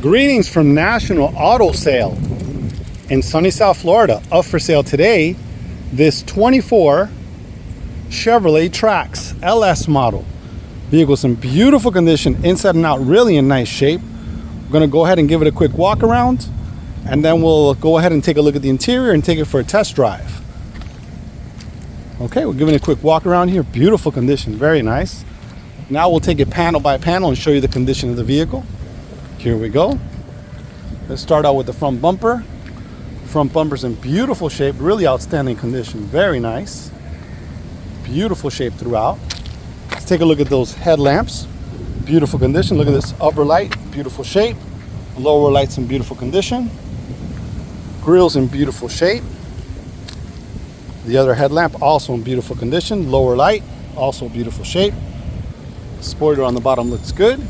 Greetings from National Auto Sale in sunny South Florida. Up for sale today, this 24 Chevrolet Trax LS model. Vehicle's in beautiful condition, inside and out, really in nice shape. We're gonna go ahead and give it a quick walk around, and then we'll go ahead and take a look at the interior and take it for a test drive. Okay, we're giving it a quick walk around here. Beautiful condition, very nice. Now we'll take it panel by panel and show you the condition of the vehicle. Here we go. Let's start out with the front bumper. Front bumper's in beautiful shape, really outstanding condition, very nice. Beautiful shape throughout. Let's take a look at those headlamps. Beautiful condition. Look at this upper light, beautiful shape. Lower light's in beautiful condition. Grill's in beautiful shape. The other headlamp also in beautiful condition. Lower light, also beautiful shape. Spoiler on the bottom looks good.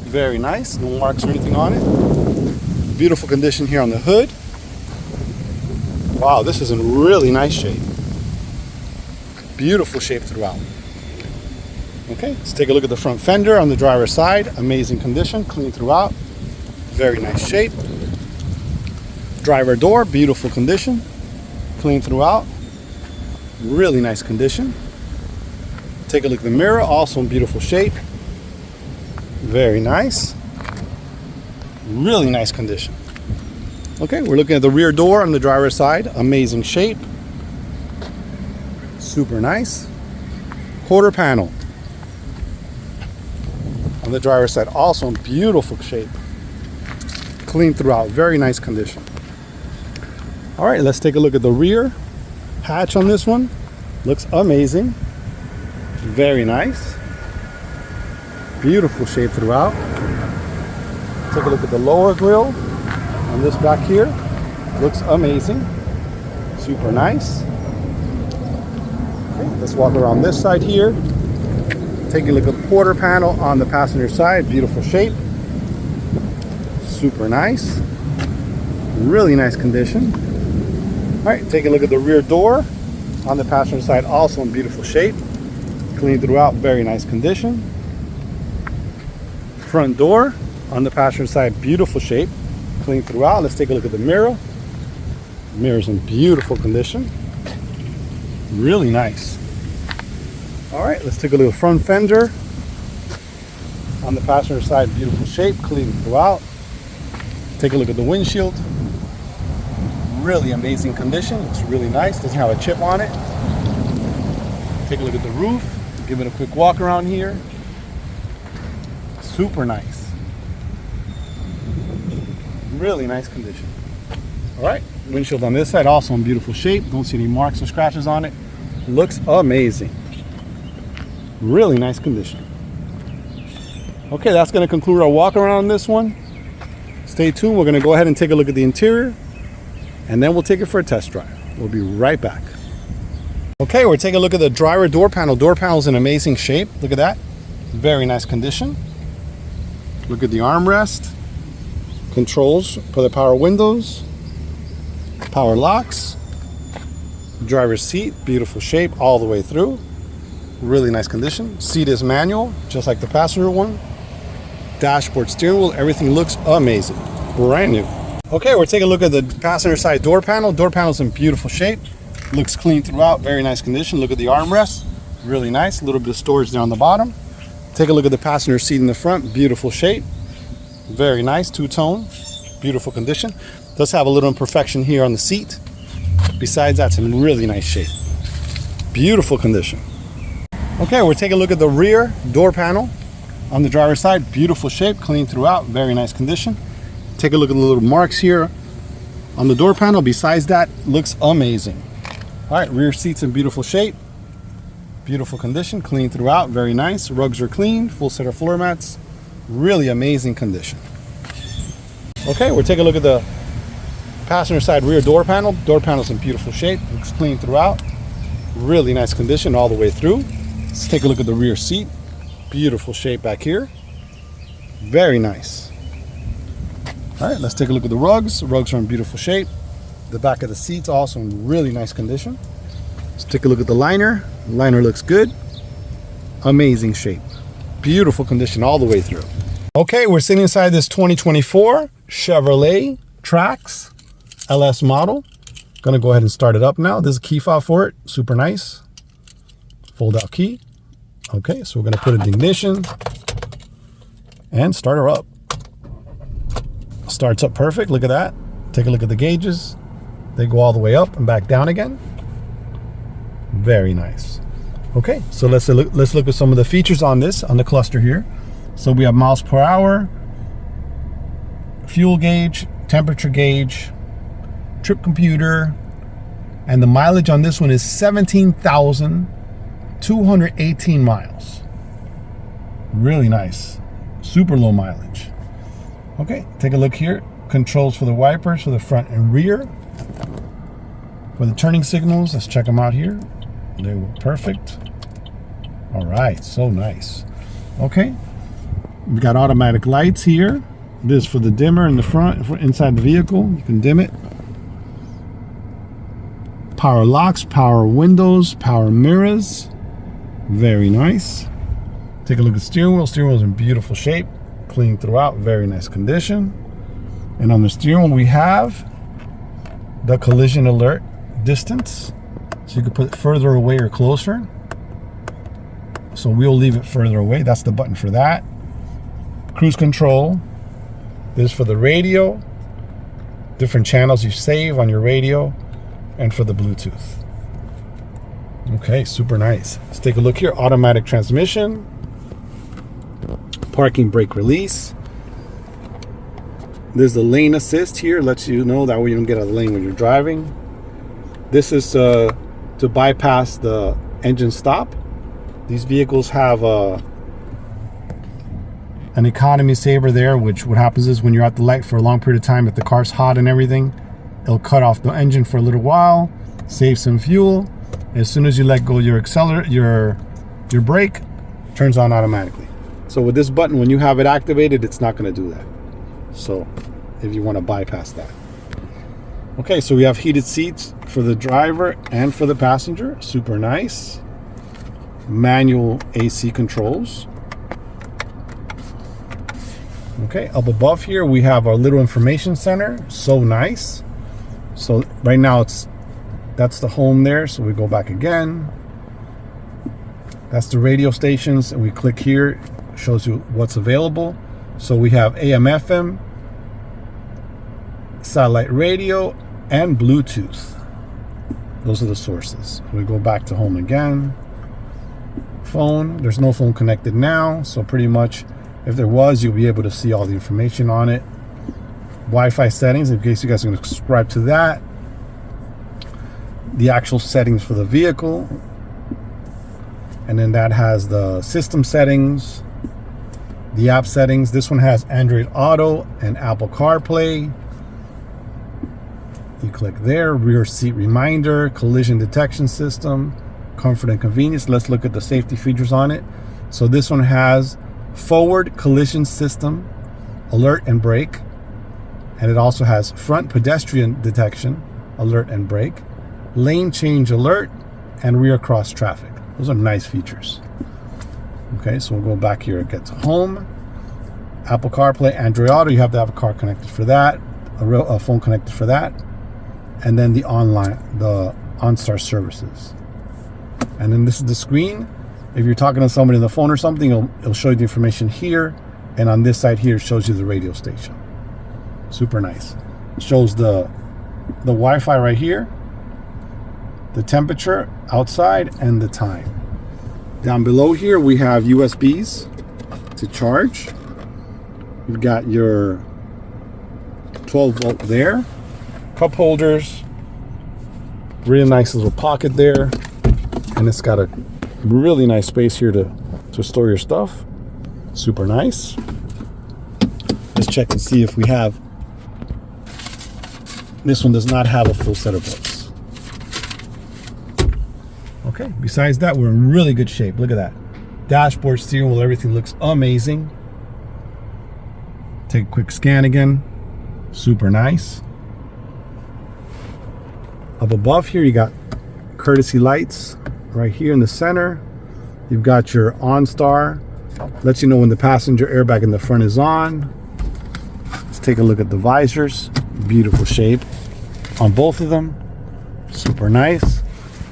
Very nice, no marks or anything on it. Beautiful condition here on the hood. Wow, this is in really nice shape. Beautiful shape throughout. Okay, let's take a look at the front fender on the driver's side. Amazing condition, clean throughout. Very nice shape. Driver door, beautiful condition. Clean throughout. Really nice condition. Take a look at the mirror, also in beautiful shape. Very nice. Really nice condition. Okay, we're looking at the rear door on the driver's side. Amazing shape. Super nice. Quarter panel on the driver's side, also in beautiful shape. Clean throughout, very nice condition. All right, let's take a look at the rear hatch on this one. Looks amazing. Very nice. Beautiful shape throughout. Take a look at the lower grille on this back here. Looks amazing. Super nice. Okay, let's walk around this side here. Take a look at the quarter panel on the passenger side. Beautiful shape. Super nice. Really nice condition. All right, take a look at the rear door on the passenger side. Also in beautiful shape. Clean throughout, very nice condition. Front door on the passenger side, beautiful shape, clean throughout. Let's take a look at the mirror. Mirror's in beautiful condition, really nice. All right, let's take a look at the front fender on the passenger side, beautiful shape, clean throughout. Take a look at the windshield, really amazing condition. It's really nice, doesn't have a chip on it. Take a look at the roof, give it a quick walk around here. Super nice. Really nice condition. All right, windshield on this side, also in beautiful shape. Don't see any marks or scratches on it. Looks amazing. Really nice condition. Okay, that's going to conclude our walk around on this one. Stay tuned. We're going to go ahead and take a look at the interior, and then we'll take it for a test drive. We'll be right back. Okay, we're taking a look at the driver door panel. Door panel's in amazing shape. Look at that. Very nice condition. Look at the armrest, controls for the power windows, power locks, driver's seat, beautiful shape all the way through. Really nice condition. Seat is manual, just like the passenger one. Dashboard, steering wheel, everything looks amazing. Brand new. Okay, we're taking a look at the passenger side door panel. Door panel's in beautiful shape. Looks clean throughout, very nice condition. Look at the armrest, really nice. A little bit of storage there on the bottom. Take a look at the passenger seat in the front, beautiful shape. Very nice, two-tone, beautiful condition. Does have a little imperfection here on the seat. Besides that, it's in really nice shape. Beautiful condition. Okay, we're taking a look at the rear door panel on the driver's side. Beautiful shape, clean throughout, very nice condition. Take a look at the little marks here on the door panel. Besides that, looks amazing. All right, rear seat's in beautiful shape. Beautiful condition, clean throughout, very nice. Rugs are clean, full set of floor mats. Really amazing condition. Okay, we're taking a look at the passenger side rear door panel. Door panel's in beautiful shape, looks clean throughout. Really nice condition all the way through. Let's take a look at the rear seat. Beautiful shape back here. Very nice. All right, let's take a look at the rugs. The rugs are in beautiful shape. The back of the seat's also in really nice condition. Let's take a look at the liner. The liner looks good. Amazing shape. Beautiful condition all the way through. Okay, we're sitting inside this 2024 Chevrolet Trax LS model. Gonna go ahead and start it up now. There's a key fob for it, super nice. Fold out key. Okay, so we're gonna put it in ignition and start her up. Starts up perfect, look at that. Take a look at the gauges. They go all the way up and back down again. Very nice. Okay, so let's look at some of the features on this, on the cluster here. So we have miles per hour, fuel gauge, temperature gauge, trip computer, and the mileage on this one is 17,218 miles. Really nice, super low mileage. Okay, take a look here. Controls for the wipers for the front and rear. For the turning signals, let's check them out here. They were perfect. All right, so nice. Okay, we got automatic lights here. This is for the dimmer in the front, for inside the vehicle. You can dim it. Power locks, power windows, power mirrors. Very nice. Take a look at the steering wheel. Steering wheel is in beautiful shape, clean throughout, very nice condition. And on the steering wheel, we have the collision alert distance. So you can put it further away or closer. So we'll leave it further away. That's the button for that. Cruise control. This is for the radio. Different channels you save on your radio. And for the Bluetooth. Okay, super nice. Let's take a look here. Automatic transmission. Parking brake release. There's the lane assist here. Lets you know that way you don't get out of the lane when you're driving. This is to bypass the engine stop. These vehicles have an economy saver there, which what happens is when you're at the light for a long period of time, if the car's hot and everything, it'll cut off the engine for a little while, save some fuel. As soon as you let go your accelerator, your brake turns on automatically. So with this button, when you have it activated, it's not going to do that. So if you want to bypass that. Okay, so we have heated seats for the driver and for the passenger. Super nice. Manual AC controls. Okay, up above here we have our little information center. So nice. So right now that's the home there. So we go back again. That's the radio stations, and we click here. Shows you what's available. So we have AM, FM, satellite radio, and Bluetooth. Those are the sources. We go back to home again. Phone, there's no phone connected now, so pretty much if there was, you'll be able to see all the information on it. Wi-Fi settings, in case you guys are going to subscribe to that. The actual settings for the vehicle, and then that has the system settings, the app settings. This one has Android Auto and Apple CarPlay. You click there. Rear seat reminder, collision detection system, comfort and convenience. Let's look at the safety features on it. So this one has forward collision system, alert and brake, and it also has front pedestrian detection, alert and brake, lane change alert, and rear cross traffic. Those are nice features. Okay, so we'll go back here and get to home. Apple CarPlay, Android Auto, you have to have a car connected for that, a phone connected for that, and then the OnStar services. And then this is the screen. If you're talking to somebody on the phone or something, it'll show you the information here, and on this side here, it shows you the radio station. Super nice. It shows the Wi-Fi right here, the temperature outside, and the time. Down below here, we have USBs to charge. You've got your 12-volt there, cup holders, really nice little pocket there, and it's got a really nice space here to store your stuff. Super nice. Let's check and see if we have. This one does not have a full set of books. Okay, besides that, we're in really good shape. Look at that. Dashboard, steering wheel, everything looks amazing. Take a quick scan again. Super nice. Up above here, you got courtesy lights right here in the center. You've got your OnStar Lets you know when the passenger airbag in the front is on. Let's take a look at the visors. Beautiful shape on both of them. Super nice.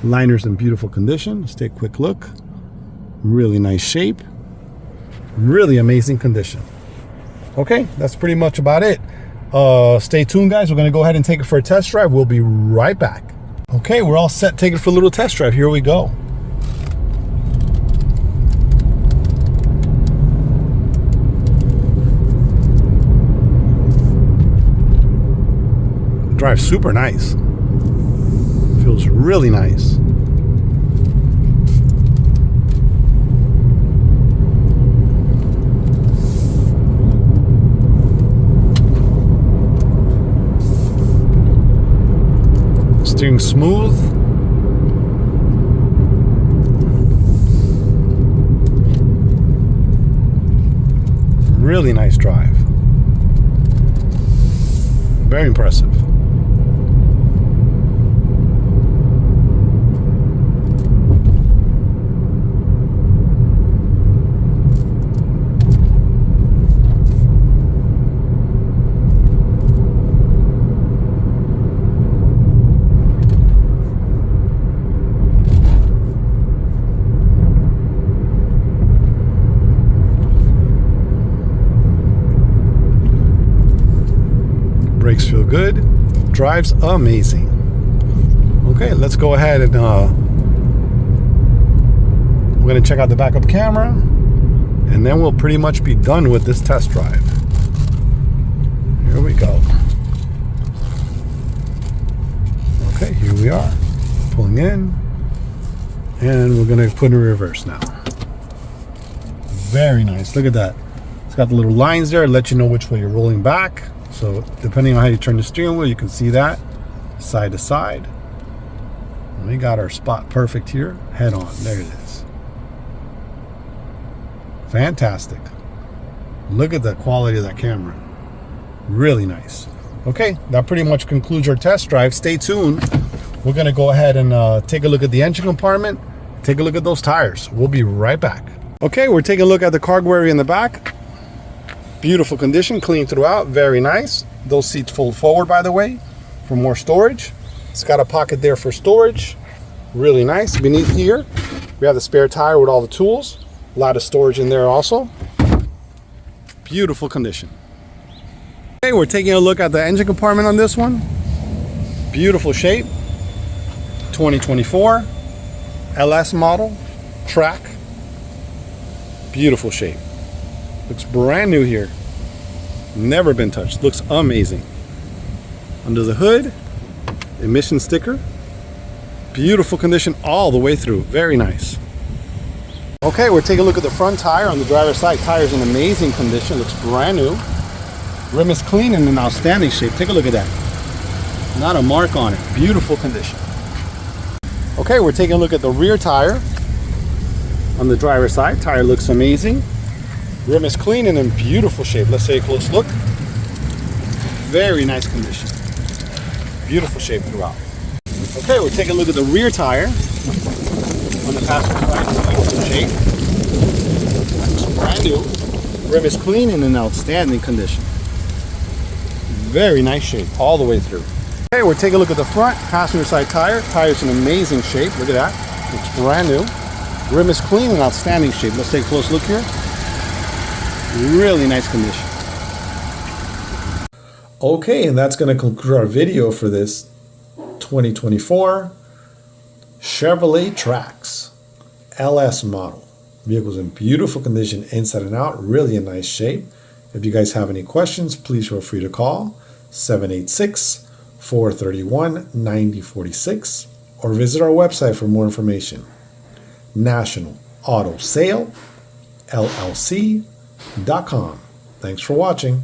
Liners in beautiful condition. Let's take a quick look. Really nice shape. Really amazing condition. Okay, that's pretty much about it. Stay tuned, guys. We're going to go ahead and take it for a test drive. We'll be right back. Okay, we're all set. Take it for a little test drive. Here we go. Drives super nice. Feels really nice. Steering smooth. Really nice drive. Very impressive. Brakes feel good. Drives amazing. Okay, let's go ahead and we're going to check out the backup camera, and then we'll pretty much be done with this test drive. Here we go. Okay, here we are. Pulling in, and we're going to put in reverse now. Very nice. Look at that. It's got the little lines there, let you know which way you're rolling back. So depending on how you turn the steering wheel, you can see that side to side. And we got our spot perfect here. Head on. There it is. Fantastic. Look at the quality of that camera. Really nice. Okay, that pretty much concludes our test drive. Stay tuned. We're going to go ahead and take a look at the engine compartment. Take a look at those tires. We'll be right back. Okay, we're taking a look at the cargo area in the back. Beautiful condition, clean throughout, very nice. Those seats fold forward, by the way, for more storage. It's got a pocket there for storage. Really nice. Beneath here, we have the spare tire with all the tools. A lot of storage in there also. Beautiful condition. Okay, we're taking a look at the engine compartment on this one. Beautiful shape. 2024 LS model, Trax. Beautiful shape. Looks brand new here. Never been touched. Looks amazing. Under the hood, emission sticker. Beautiful condition all the way through. Very nice. Okay, we're taking a look at the front tire on the driver's side. Tire's in amazing condition. Looks brand new. Rim is clean and in outstanding shape. Take a look at that. Not a mark on it. Beautiful condition. Okay, we're taking a look at the rear tire on the driver's side. Tire looks amazing. Rim is clean and in beautiful shape. Let's take a close look. Very nice condition. Beautiful shape throughout. Okay, we're taking a look at the rear tire on the passenger side. Beautiful shape. Looks brand new. Rim is clean and in outstanding condition. Very nice shape all the way through. Okay, we're taking a look at the front passenger side tire. Tire's in amazing shape. Look at that. Looks brand new. Rim is clean and outstanding shape. Let's take a close look here. Really nice condition. Okay, and that's going to conclude our video for this 2024 Chevrolet Trax LS model. Vehicle's in beautiful condition inside and out, really in nice shape. If you guys have any questions, please feel free to call 786-431-9046 or visit our website for more information. National Auto Sale LLC.com. Thanks for watching.